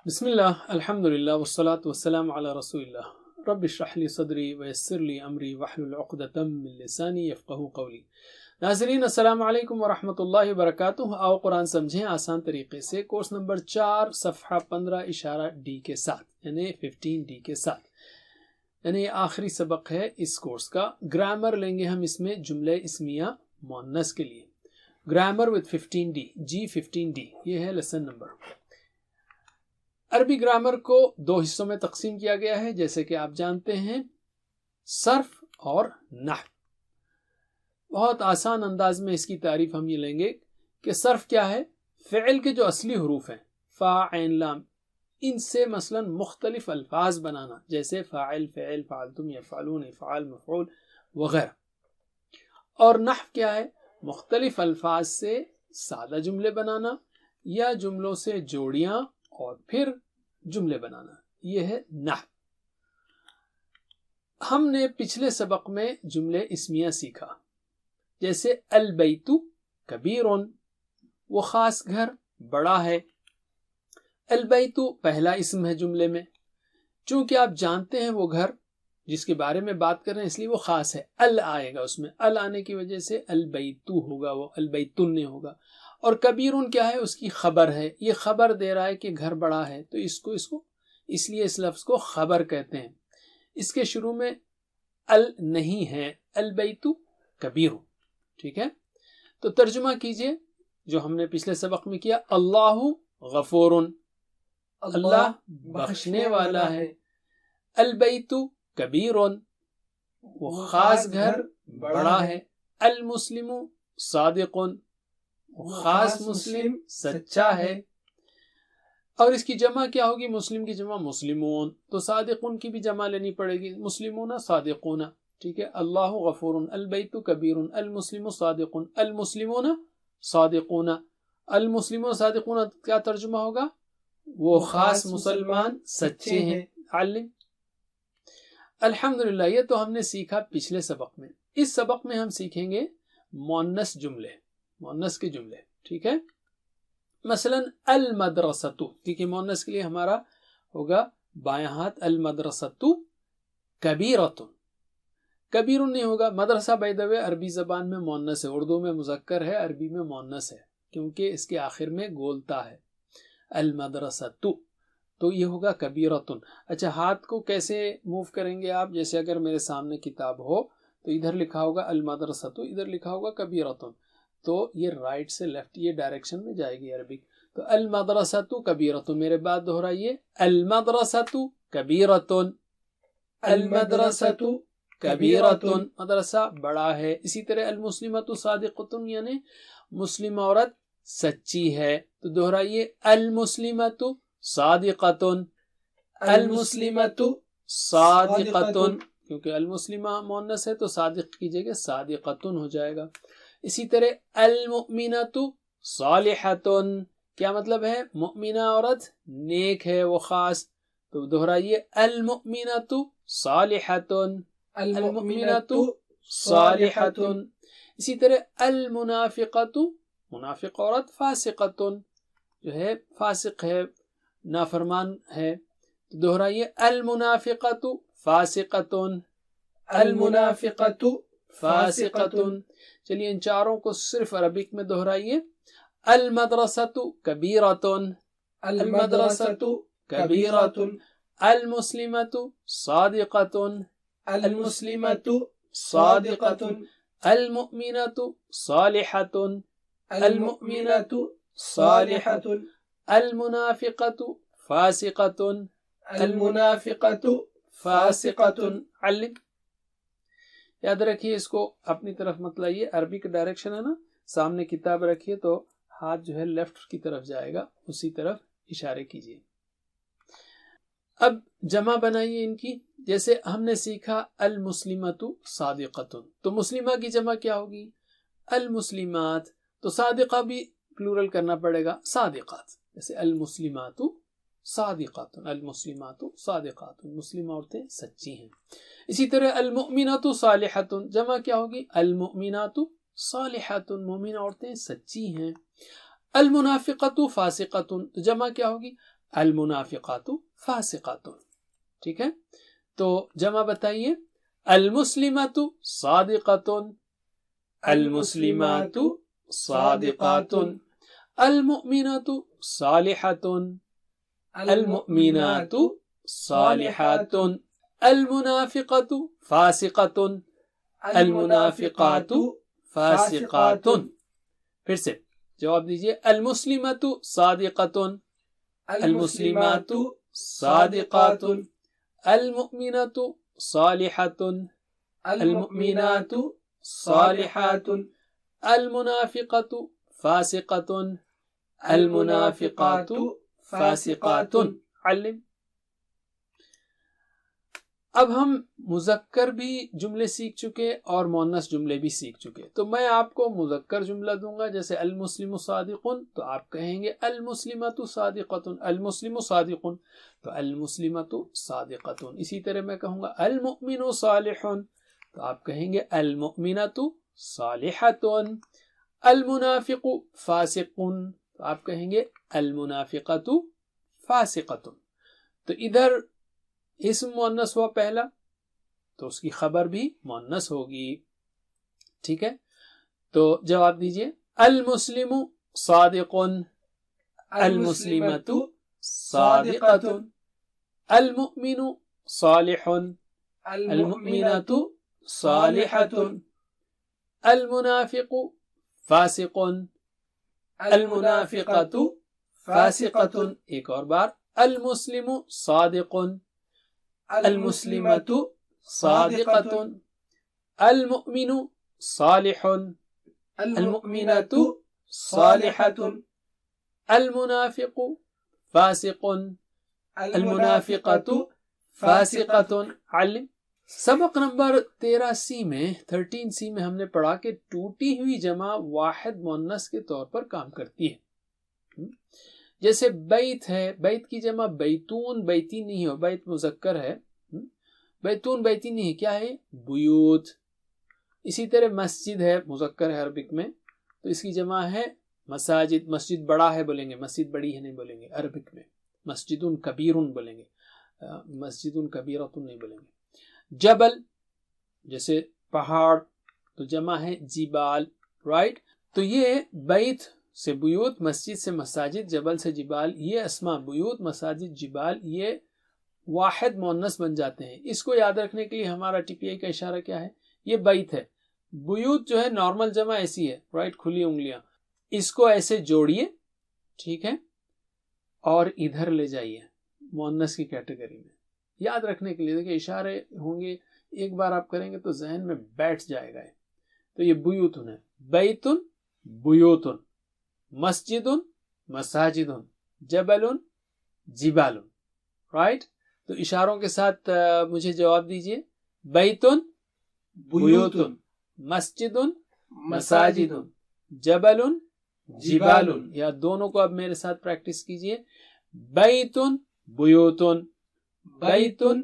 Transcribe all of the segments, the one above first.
بسم اللہ الحمد للہ والصلاة والسلام علی رسول اللہ رب اشرح لی صدری ویسر لی امری واحلل عقدۃ من لسانی یفقہوا قولی۔ ناظرین السلام علیکم ورحمۃ اللہ وبرکاتہ۔ آؤ قرآن سمجھیں آسان طریقے سے، کورس نمبر 4 صفحہ 15 اشارہ ڈی کے ساتھ، یعنی 15D کے ساتھ، یعنی یہ آخری سبق ہے اس کورس کا۔ گرامر لیں گے ہم اس میں جملے اسمیہ مؤنث کے لیے، گرامر وتھ 15D، G15D، یہ ہے لیسن نمبر۔ عربی گرامر کو 2 حصوں میں تقسیم کیا گیا ہے، جیسے کہ آپ جانتے ہیں، صرف اور نحو۔ بہت آسان انداز میں اس کی تعریف ہم یہ لیں گے کہ صرف کیا ہے؟ فعل کے جو اصلی حروف ہیں، فا عین لام، ان سے مثلا مختلف الفاظ بنانا، جیسے فاعل، فعل، فعلتم، یفعلون، افعال، مفعول وغیرہ۔ اور نحو کیا ہے؟ مختلف الفاظ سے سادہ جملے بنانا یا جملوں سے جوڑیاں اور پھر جملے بنانا، یہ ہے نحو۔ ہم نے پچھلے سبق میں جملے اسمیہ سیکھا، جیسے البیت کبیر، وہ خاص گھر بڑا ہے۔ البیت پہلا اسم ہے جملے میں، چونکہ آپ جانتے ہیں وہ گھر جس کے بارے میں بات کر رہے ہیں اس لیے وہ خاص ہے، ال آئے گا اس میں، ال آنے کی وجہ سے البیت ہوگا، وہ البیتن نہیں ہوگا۔ اور کبیرن کیا ہے؟ اس کی خبر ہے، یہ خبر دے رہا ہے کہ گھر بڑا ہے، تو اس کو اس لیے اس لفظ کو خبر کہتے ہیں۔ اس کے شروع میں ال نہیں ہے، البیت کبیر، ٹھیک ہے؟ تو ترجمہ کیجئے جو ہم نے پچھلے سبق میں کیا، اللہ غفور، اللہ بخشنے والا ہے، البیت کبیر، وہ خاص گھر بڑا ہے، المسلم صادق، خاص مسلم سچا ہے۔ اور اس کی جمع کیا ہوگی؟ مسلم کی جمع مسلمون، تو صادقون کی بھی جمع لینی پڑے گی، مسلمون صادقون، ٹھیک ہے؟ اللہ غفور، البیت کبیر، المسلم صادق، المسلمون صادقون۔ المسلمون صادقون کیا ترجمہ ہوگا؟ وہ خاص مسلمان سچے ہیں۔ علم الحمدللہ، یہ تو ہم نے سیکھا پچھلے سبق میں۔ اس سبق میں ہم سیکھیں گے مؤنث جملے، مؤنث کے جملے، ٹھیک ہے؟ مثلا المدرسۃ، کیونکہ مؤنث کے لیے ہمارا ہوگا بائیں ہاتھ، المدرسۃ کبیرۃ، کبیر نہیں ہوگا۔ مدرسہ بائی دا وے عربی زبان میں مؤنث ہے، اردو میں مذکر ہے، عربی میں مؤنث ہے، کیونکہ اس کے آخر میں گولتا ہے، المدرسۃ، تو یہ ہوگا کبیرۃ۔ اچھا، ہاتھ کو کیسے موو کریں گے آپ؟ جیسے اگر میرے سامنے کتاب ہو تو ادھر لکھا ہوگا المدرسۃ، ادھر لکھا ہوگا کبیرۃ، تو یہ رائٹ سے لیفٹ یہ ڈائریکشن میں جائے گی عربک۔ تو المدرسۃ کبیرۃ، میرے بعد دہرائیے، المدرسۃ کبیرۃ، المدرسۃ کبیرۃ، مدرسہ بڑا ہے۔ اسی طرح المسلمۃ صادقۃ، یعنی مسلم عورت سچی ہے، تو دہرائیے، المسلمۃ صادقۃ، المسلمۃ صادقۃ، کیونکہ المسلمہ مؤنث ہے تو صادق کی جگہ صادقۃ ہو جائے گا۔ اسی طرح المؤمنۃ صالحۃ، کیا مطلب ہے؟ مؤمنہ عورت نیک ہے، وہ خاص، تو دہرائیے، المؤمنۃ صالحۃ، المؤمنۃ صالحۃ۔ اسی طرح المنافقۃ، منافق عورت فاسقۃ، جو ہے فاسق ہے، نافرمان ہے، تو دہرائیے، المنافقۃ فاسقۃ، المنافقۃ فاسقۃ۔ چلیے ان چاروں کو صرف عربک میں دہرائیے، المدرسۃ کبیرۃ، المدرسۃ کبیرۃ، المسلمۃ صادقۃ، المسلمۃ صادقۃ، المؤمنۃ صالحۃ، المؤمنۃ صالحۃ، المنافقۃ فاسقۃ، المنافقۃ فاسقۃ۔ علم یاد رکھیے، اس کو اپنی طرف مت لائیے، عربی کا ڈائریکشن ہے نا، سامنے کتاب رکھیے تو ہاتھ جو ہے لیفٹ کی طرف جائے گا، اسی طرف اشارے کیجیے۔ اب جمع بنائیے ان کی، جیسے ہم نے سیکھا المسلمۃ صادقۃ، تو مسلمہ کی جمع کیا ہوگی؟ المسلمات، تو صادقہ بھی پلورل کرنا پڑے گا، صادقات، جیسے المسلمات صادقات، المسلمات صادقات، مسلم عورتیں سچی ہیں۔ اسی طرح المؤمنات صالحات، جمع کیا ہوگی؟ المؤمنات صالحات، مومن عورتیں سچی ہیں۔ المنافقۃ فاسقۃ، جمع کیا ہوگی؟ المنافقات فاسقات. ٹھیک ہے, تو جمع بتائیے. المسلمات صادقات, المسلمات صادقات, المؤمنات صالحات, المؤمنات صالحات, المنافقات فاسقات, المنافقات فاسقات. پھر سے جواب دیجیے. المسلمات صادقات, المسلمات صادقات, المؤمنات صالحات, المؤمنات صالحات, المنافقات فاسقات, المنافقات فاسقات. علم. اب ہم مذکر بھی جملے سیکھ چکے اور مؤنث جملے بھی سیکھ چکے. تو میں آپ کو مذکر جملہ دوں گا, جیسے المسلم صادق, تو آپ کہیں گے المسلمۃ صادقۃ, المسلم صادق تو المسلمۃ صادقۃ. اسی طرح میں کہوں گا المؤمن صالح, تو آپ کہیں گے المؤمنۃ صالحۃ. المنافق فاسق, تو آپ کہیں گے المنافقۃ فاسقۃ. تو ادھر اسم مؤنث ہوا پہلا, تو اس کی خبر بھی مؤنث ہوگی. ٹھیک ہے, تو جواب دیجئے. المسلم صادق, المسلمۃ صادقۃ, المؤمن صالح, المؤمنۃ صالحۃ, المنافق فاسق, المنافقۃ فاسقۃ. ایک اور بار. المسلم صادق, المسلمۃ صادقۃ, المؤمن صالح, المؤمنۃ صالحۃ, المنافق فاسق, المنافقۃ فاسقۃ. علم. سبق نمبر 13C میں ہم نے پڑھا کہ ٹوٹی ہوئی جمع واحد مؤنث کے طور پر کام کرتی ہے. جیسے بیت ہے, بیت کی جمع بیتون بیتی نہیں ہو, بیت مذکر ہے, بیتون بیتی نہیں ہے, کیا ہے بیوت. اسی طرح مسجد ہے, مذکر ہے عربک میں, تو اس کی جمع ہے مساجد. مسجد بڑا ہے بولیں گے, مسجد بڑی ہے نہیں بولیں گے عربک میں. مسجد کبیر بولیں گے, مسجد کبیرۃ نہیں بولیں گے. جبل جیسے پہاڑ, تو جمع ہے جبال, رائٹ. تو یہ بیت سے بیوت, مسجد سے مساجد, جبل سے جبال, یہ اسماء بیوت مساجد جبال یہ واحد مؤنث بن جاتے ہیں. اس کو یاد رکھنے کے لیے ہمارا ٹی پی آئی کا اشارہ کیا ہے, یہ بیت ہے. بیوت جو ہے نارمل جمع ایسی ہے, رائٹ, کھلی انگلیاں, اس کو ایسے جوڑیے, ٹھیک ہے, اور ادھر لے جائیے مؤنث کی کیٹیگری میں. یاد رکھنے کے لیے دیکھیں اشارے ہوں گے, ایک بار آپ کریں گے تو ذہن میں بیٹھ جائے گا. تو یہ بیوتن ہے, بیتن بیوتن, مسجد مساجد, جبل جبال, رائٹ. تو اشاروں کے ساتھ مجھے جواب دیجئے. بیتن بیوتن, مسجد مساجد, جبل جبال. یا دونوں کو اب میرے ساتھ پریکٹس کیجئے. بیتن بیوتن, بیتن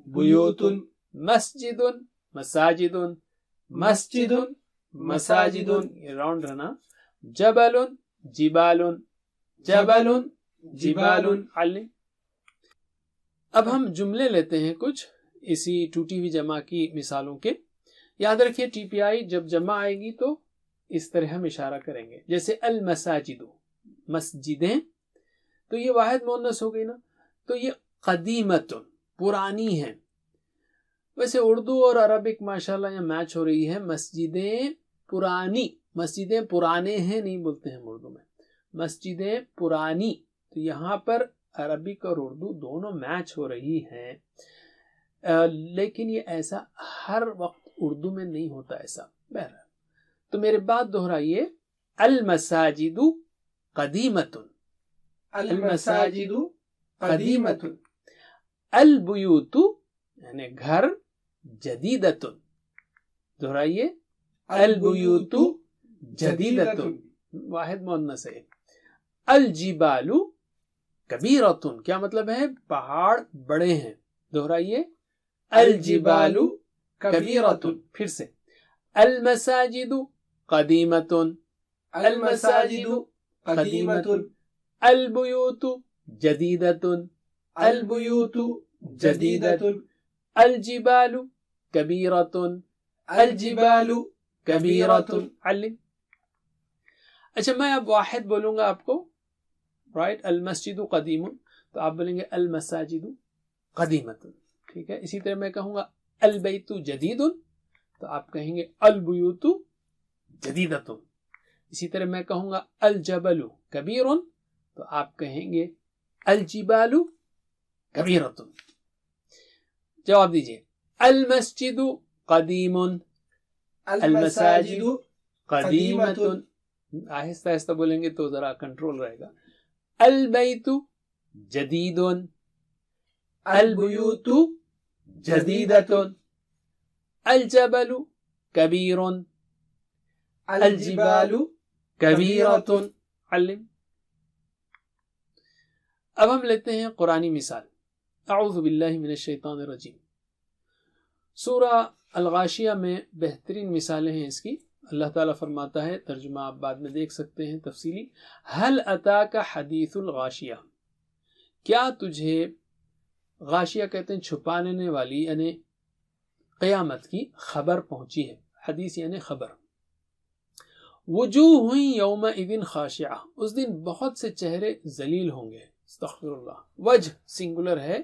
بیوتن, مسجد مساجد, مسجد مساجد, یہ راؤنڈ رہنا. جبل جبال, جبل جبال. علم. اب ہم جملے لیتے ہیں کچھ اسی ٹوٹی ہوئی جمع کی مثالوں کے. یاد رکھیے ٹی پی آئی جب جمع آئے گی تو اس طرح ہم اشارہ کریں گے. جیسے المساجد, مسجدیں, تو یہ واحد مؤنث ہو گئی نا. تو یہ قدیمت, پرانی ہیں. ویسے اردو اور عربک ماشاءاللہ یہاں میچ ہو رہی ہے. مسجدیں پرانی, مسجدیں پرانے ہیں نہیں بولتے ہیں اردو میں, مسجدیں پرانی. تو یہاں پر عربک اور اردو دونوں میچ ہو رہی ہیں. لیکن یہ ایسا ہر وقت اردو میں نہیں ہوتا ایسا. بہرحال تو میرے بات دہرائیے. المساجد قدیمت, المساجد قدیمت, البیوت یعنی گھر, جدیدت. دہرائیے. البیوت جدیدت, واحد مؤنث ہے. الجبال کبیرۃ, کیا مطلب ہے پہاڑ بڑے ہیں. دہرائیے. الجبال کبیرۃ. پھر سے. المساجد قدیمۃ, المساجد قدیمۃ, البیوت جديدة. البيوت جديدة. الجبال كبيرة. الجبال كبيرة. علم. اچھا میں اب واحد بولوں گا آپ کو، رائٹ، المسجد قدیم، تو آپ بولیں گے المساجد قدیمۃ، ٹھیک ہے. اسی طرح میں کہوں گا البیت جدید، تو آپ کہیں گے البیوت جدیدۃ. اسی طرح میں کہوں گا الجبل کبیر، تو آپ کہیں گے الجبال کبیرۃ. جواب دیجیے. المسجد قدیم، المساجد قدیمۃ. آہستہ آہستہ بولیں گے تو ذرا کنٹرول رہے گا. البیت جدید، البیوت جدیدۃ. الجبل کبیر، الجبال کبیرۃ. علم. اب ہم لیتے ہیں قرآنی مثال. اعوذ باللہ من الشیطان الرجیم. سورہ الغاشیہ میں بہترین مثالیں ہیں اس کی. اللہ تعالیٰ فرماتا ہے، ترجمہ آپ بعد میں دیکھ سکتے ہیں تفصیلی. هل اتاک حدیث الغاشیہ، کیا تجھے، غاشیہ کہتے ہیں چھپا لینے والی، یعنی قیامت کی خبر پہنچی ہے. حدیث یعنی خبر. وجوہ یومئذ خاشعہ، اس دن بہت سے چہرے ذلیل ہوں گے. استغفر اللہ. وجہ سنگولر ہے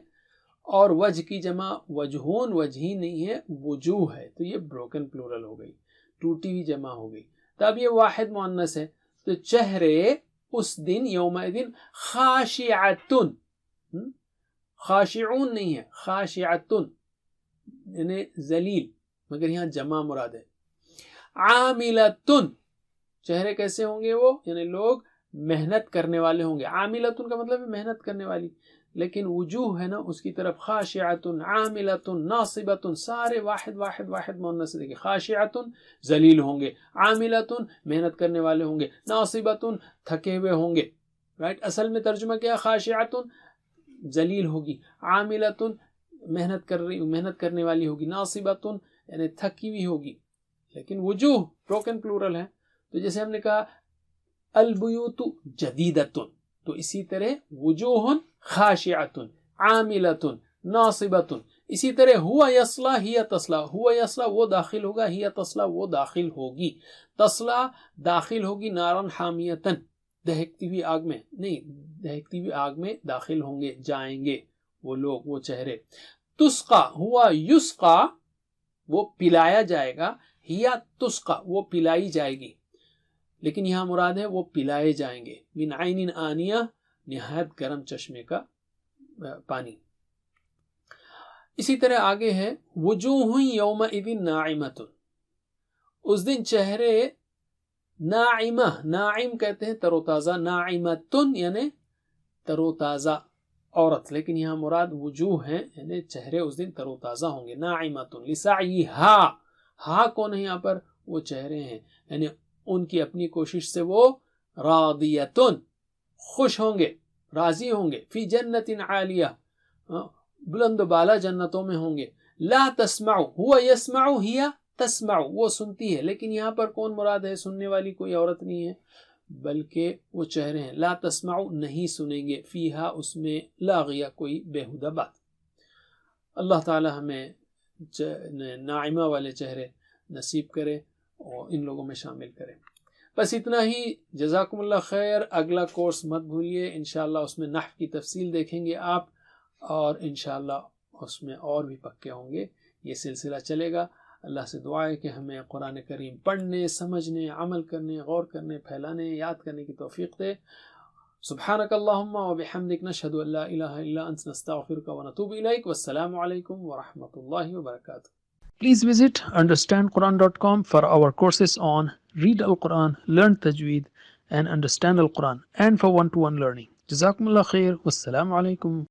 اور وجہ کی جمع وجہون، وجہی نہیں ہے، وجوہ ہے، تو یہ بروکن پلورل ہو گئی، ٹوٹی ہوئی جمع ہو گئی. تب یہ واحد مؤنث ہے، تو چہرے اس دن یومئذ خاشعتن، خاشعون نہیں ہے، خاشعتن یعنی ذلیل، مگر یہاں جمع مراد ہے. عاملتن، چہرے کیسے ہوں گے وہ، یعنی لوگ محنت کرنے والے ہوں گے. عاملتن کا مطلب ہے محنت کرنے والی، لیکن وجوہ ہے نا اس کی طرف. خاشعتن، عاملتن، ناصبتن، سارے واحد واحد واحد مؤنث. دیکھیں، خاشعتن ذلیل ہوں گے، عاملتن محنت کرنے والے ہوں گے، ناصبتن تھکے ہوئے ہوں گے. رائٹ، اصل میں ترجمہ کیا، خاشعتن ذلیل ہوگی، عاملتن محنت کرنے والی ہوگی، ناصبتن یعنی تھکی ہوئی ہوگی. لیکن وجوہ بروکن پلورل ہے، تو جیسے ہم نے کہا البیوت جدیدتن، تو اسی طرح وجوہ خاشعتن، عاملتن، ناصبتن. اسی طرح ہوا یصلا ہی تصلا، ہوا یصلا وہ داخل ہوگا، ہی تصلا وہ داخل ہوگی. تصلا داخل ہوگی نارن حامیتن، دہکتی ہوئی آگ میں، نہیں، دہکتی ہوئی آگ میں داخل ہوں گے، جائیں گے وہ لوگ، وہ چہرے. تسقا، ہوا یسقا وہ پلایا جائے گا، ہیا تسقا وہ پلائی جائے گی، لیکن یہاں مراد ہے وہ پلائے جائیں گے. من عین آنیہ، نہایت گرم چشمے کا پانی. اسی طرح آگے ہے وجوہ یومئذ ناعمۃ، اس دن چہرے ناعمہ، ناعم کہتے ہیں تر و تازہ، ناعمتن یعنی تر و تازہ عورت، لیکن یہاں مراد وجوہ ہیں، یعنی چہرے اس دن تر و تازہ ہوں گے. ناعمتن لسعیہا، ہا کون ہے یہاں پر، وہ چہرے ہیں، یعنی ان کی اپنی کوشش سے وہ راضیتن خوش ہوں گے، راضی ہوں گے. فی جنت عالیہ، بلند و بالا جنتوں میں ہوں گے. لا تسمع، ہوا یسمع ہیا تسمع وہ سنتی ہے، لیکن یہاں پر کون مراد ہے، سننے والی کوئی عورت نہیں ہے بلکہ وہ چہرے ہیں. لا تسمع نہیں سنیں گے، فیہا اس میں لاغیہ کوئی بیہودہ بات. اللہ تعالی ہمیں ناعمہ والے چہرے نصیب کرے اور ان لوگوں میں شامل کرے. بس اتنا ہی. جزاکم اللہ خیر. اگلا کورس مت بھولیے، انشاءاللہ اس میں نحو کی تفصیل دیکھیں گے آپ، اور انشاءاللہ اس میں اور بھی پکے ہوں گے. یہ سلسلہ چلے گا. اللہ سے دعا ہے کہ ہمیں قرآن کریم پڑھنے، سمجھنے، عمل کرنے، غور کرنے، پھیلانے، یاد کرنے کی توفیق دے. سبحانک اللہم و بحمدک، نشہد ان لا الہ الا انت، نستغفرک و نتوب الیک. والسلام علیکم ورحمۃ اللہ وبرکاتہ. Please visit understandquran.com for our courses on Read Al-Quran, Learn Tajweed and Understand Al-Quran, and for one-to-one learning. Jazakumullah khair. Wassalamu alaikum.